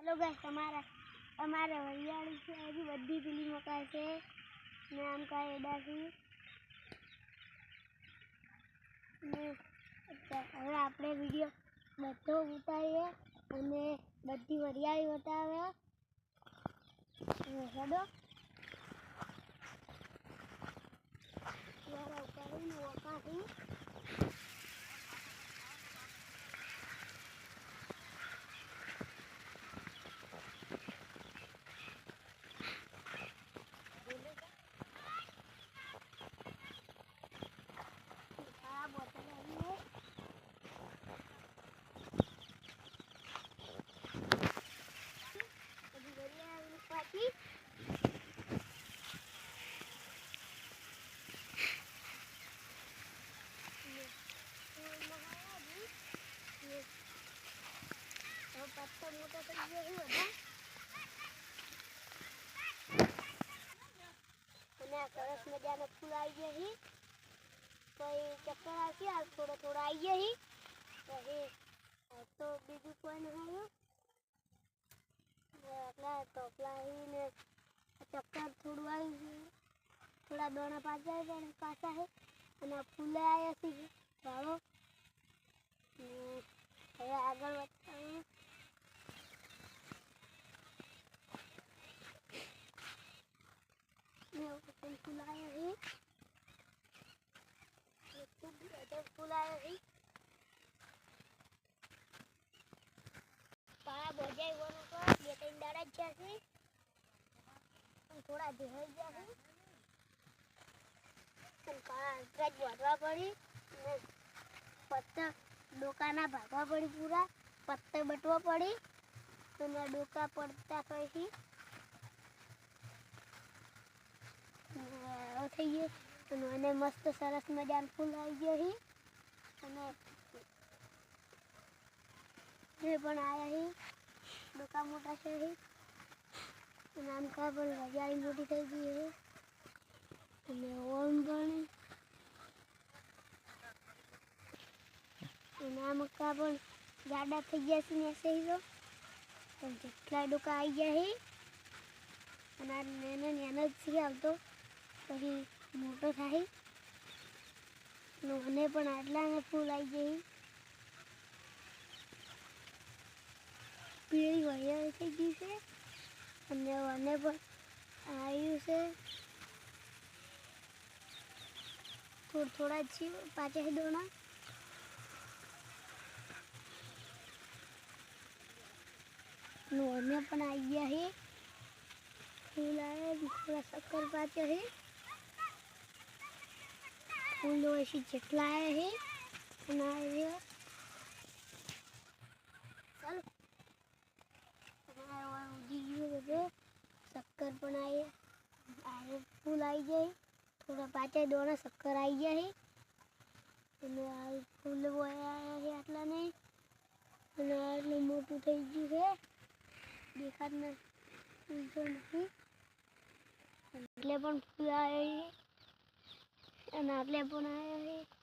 hello guys हमारा हरियाणी से हजी बड़ी पीली मकाई से नाम का एडा थी ने હવે આપણે વિડિયો બધો ઉતારીએ અને બધી હરિયાળી બતાવે હેડો યાર ઉતારીને ઓકાથી पत्ता मोटा कर दिया है बड़ा અને સરસ મજાનો ફૂલ આવી ગયા હી કોઈ ચક્કર આવશે આ થોડો થોડો આવી ગયા હી પછી તો બીજું કોઈ ન આવ્યું એટલા ટોપલા હી ને ચક્કર થોડું આવ્યું થોડા દોણા પાછા હે અને ફૂલે આવ્યા છે ચાલો હવે આગળ વધતા फूल आया है फूल आया है पारा बजाई वनो तो ये तीन दाड़ा जैसे थोड़ा देहल जैसे पारा अंतराज बढ़वा पड़ी पत्ता डोकाना भागवा पड़ी पूरा पत्ते बटवा पड़ी तो ना डोका पड़ता कहीं થઈ ગયું અને મસ્ત સરસ મજાનું ફૂલ આવી ગયો હી અને એ પણ આયા હી ડોકા મોટા છે હી અને આમ કા પણ હરિયાળી મોટી થઈ ગઈ હે અને ઓમ પણ અને આમ કા પણ જાડા થઈ ગયા છે ને એસે હી તો જેટલા ડોકા આવી ગયા હી અને આ નેનો જ છે આવતો પછી મોટો થાય અને પણ આટલાને ફૂલ આવી ગઈ પીળી હરિયાળી થઈ ગઈ છે અને મને પણ આવ્યું છે થોડા જ છે પાછા દોણા અને પણ આવી ગયા છે फूल आया थोड़ा शक्कर पाते है फूल ऐसी जेटला आया है चलो शक्कर बनाए आए फूल आई जाए थोड़ा पाचे दोना शक्कर आई गया है फूल वो आया है आटला नहीं मोटू थी गयु है देखा नहीं એટલે પણ ફૂલ આવ્યા અને આટલે પણ આવ્યા છે